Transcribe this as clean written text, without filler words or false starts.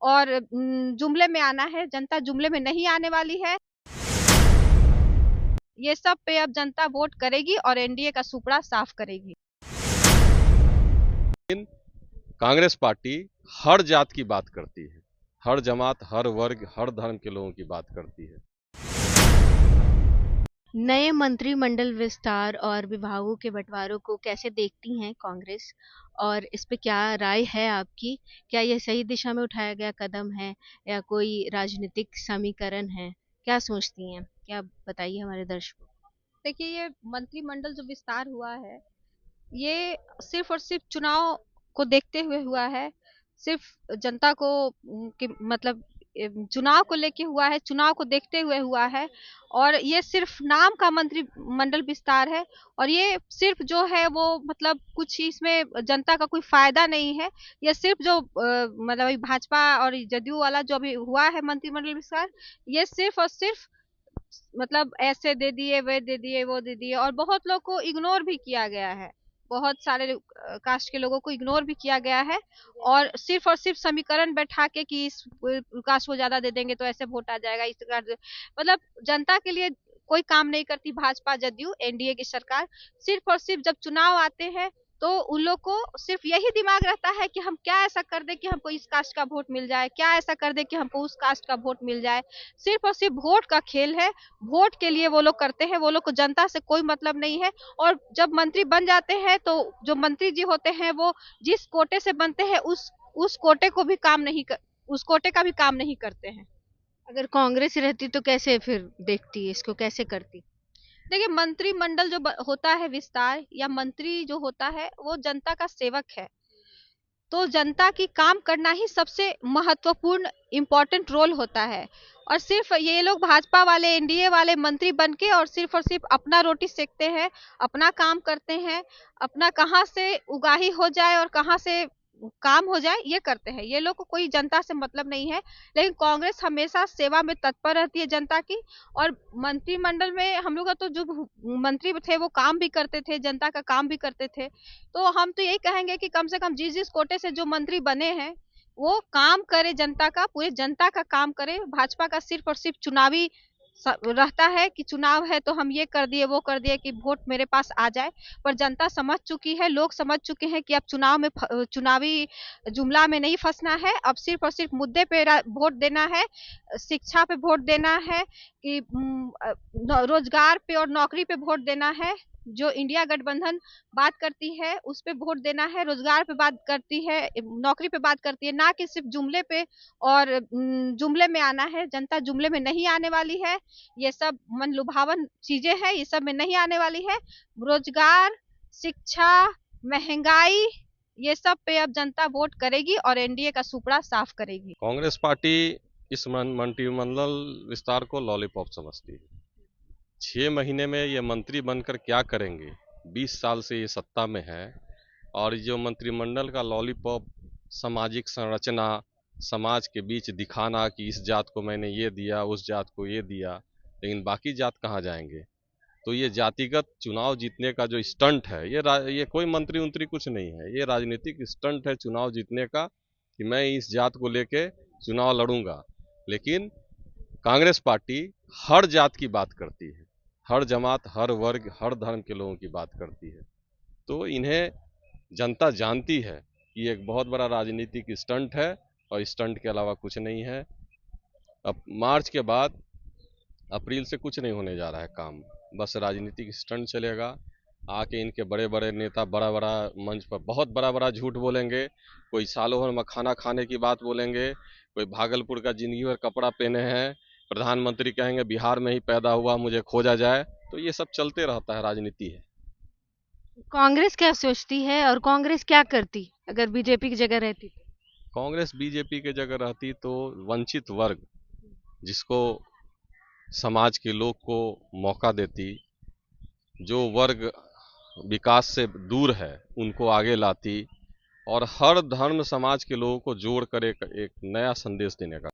और जुमले में आना है। जनता जुमले में नहीं आने वाली है। ये सब पे अब जनता वोट करेगी और एनडीए का सुपड़ा साफ करेगी। कांग्रेस पार्टी हर जात की बात करती है, हर जमात, हर वर्ग, हर धर्म के लोगों की बात करती है। नए मंत्रिमंडल विस्तार और विभागों के बंटवारों को कैसे देखती हैं कांग्रेस, और इस पे क्या राय है आपकी? क्या यह सही दिशा में उठाया गया कदम है या कोई राजनीतिक समीकरण है? क्या सोचती हैं? क्या बताइए हमारे दर्शकों को। देखिए, ये मंत्रिमंडल जो विस्तार हुआ है, ये सिर्फ और सिर्फ चुनाव को देखते हुए हुआ है। सिर्फ जनता को मतलब चुनाव को लेके हुआ है, चुनाव को देखते हुए हुआ है। और ये सिर्फ नाम का मंत्रिमंडल विस्तार है। और ये सिर्फ जो है वो मतलब कुछ इसमें जनता का कोई फायदा नहीं है। ये सिर्फ जो मतलब अभी भाजपा और जदयू वाला जो अभी हुआ है मंत्रिमंडल विस्तार, ये सिर्फ और सिर्फ मतलब ऐसे दे दिए, वे दे दिए, वो दे दिए, और बहुत लोग को इग्नोर भी किया गया है। बहुत सारे कास्ट के लोगों को इग्नोर भी किया गया है। और सिर्फ समीकरण बैठा के कि इस कास्ट को ज्यादा दे देंगे तो ऐसे वोट आ जाएगा, इस प्रकार मतलब जनता के लिए कोई काम नहीं करती भाजपा जदयू एनडीए की सरकार। सिर्फ और सिर्फ जब चुनाव आते हैं तो उन लोग को सिर्फ यही दिमाग रहता है कि हम क्या ऐसा कर दे कि हमको इस कास्ट का वोट मिल जाए, क्या ऐसा कर दे कि हमको उस कास्ट का वोट मिल जाए। सिर्फ और सिर्फ वोट का खेल है। वोट के लिए वो लोग करते हैं। वो लोग को जनता से कोई मतलब नहीं है। और जब मंत्री बन जाते हैं तो जो मंत्री जी होते हैं वो जिस कोटे से बनते हैं उस कोटे को भी काम नहीं कर, उस कोटे का भी काम नहीं करते हैं। अगर कांग्रेस रहती तो कैसे फिर देखती, इसको कैसे करती? देखिए, मंत्रिमंडल जो होता है विस्तार, या मंत्री जो होता है वो जनता का सेवक है। तो जनता की काम करना ही सबसे महत्वपूर्ण इम्पोर्टेंट रोल होता है। और सिर्फ ये लोग भाजपा वाले एनडीए वाले मंत्री बन के और सिर्फ अपना रोटी सेकते हैं, अपना काम करते हैं, अपना कहाँ से उगाही हो जाए और कहाँ से काम हो जाए ये करते हैं। ये लोग को कोई जनता से मतलब नहीं है। लेकिन कांग्रेस हमेशा सेवा में तत्पर रहती है जनता की। और मंत्रिमंडल में हम लोग का तो जो मंत्री थे वो काम भी करते थे, जनता का काम भी करते थे। तो हम तो यही कहेंगे कि कम से कम जिस जिस कोटे से जो मंत्री बने हैं वो काम करे, जनता का, पूरे जनता का काम करे। भाजपा का सिर्फ और सिर्फ चुनावी रहता है कि चुनाव है तो हम ये कर दिए, वो कर दिए कि वोट मेरे पास आ जाए। पर जनता समझ चुकी है, लोग समझ चुके हैं कि अब चुनाव में चुनावी जुमला में नहीं फंसना है। अब सिर्फ और सिर्फ मुद्दे पे वोट देना है, शिक्षा पे वोट देना है, कि रोजगार पे और नौकरी पे वोट देना है। जो इंडिया गठबंधन बात करती है उस पे वोट देना है, रोजगार पे बात करती है, नौकरी पे बात करती है, ना कि सिर्फ जुमले पे। और जुमले में आना है। जनता जुमले में नहीं आने वाली है। ये सब मन लुभावन चीजें हैं, ये सब में नहीं आने वाली है। रोजगार, शिक्षा, महंगाई, ये सब पे अब जनता वोट करेगी और एनडीए का सुपड़ा साफ करेगी। कांग्रेस पार्टी इस मंत्रिमंडल विस्तार को लॉलीपॉप समझती है। 6 महीने में ये मंत्री बनकर क्या करेंगे? 20 साल से ये सत्ता में है और जो मंत्रिमंडल का लॉलीपॉप, सामाजिक संरचना, समाज के बीच दिखाना कि इस जात को मैंने ये दिया, उस जात को ये दिया, लेकिन बाकी जात कहाँ जाएंगे? तो ये जातिगत चुनाव जीतने का जो स्टंट है, ये कोई मंत्री उंत्री कुछ नहीं है, ये राजनीतिक स्टंट है चुनाव जीतने का कि मैं इस जात को लेके चुनाव लड़ूंगा। लेकिन कांग्रेस पार्टी हर जात की बात करती है, हर जमात, हर वर्ग, हर धर्म के लोगों की बात करती है। तो इन्हें जनता जानती है कि एक बहुत बड़ा राजनीतिक स्टंट है और स्टंट के अलावा कुछ नहीं है। अब मार्च के बाद अप्रैल से कुछ नहीं होने जा रहा है काम, बस राजनीतिक स्टंट चलेगा। आके इनके बड़े बड़े नेता बड़ा बड़ा मंच पर बहुत बड़ा बड़ा झूठ बोलेंगे। कोई सालों भर मखाना खाने की बात बोलेंगे, कोई भागलपुर का जिंदगी भर कपड़ा पहने हैं, प्रधानमंत्री कहेंगे बिहार में ही पैदा हुआ, मुझे खोजा जाए। तो ये सब चलते रहता है, राजनीति है। कांग्रेस क्या सोचती है और कांग्रेस क्या करती अगर बीजेपी की जगह रहती तो? कांग्रेस बीजेपी के जगह रहती तो वंचित वर्ग, जिसको समाज के लोग को मौका देती, जो वर्ग विकास से दूर है उनको आगे लाती और हर धर्म समाज के लोगों को जोड़ कर एक नया संदेश देने का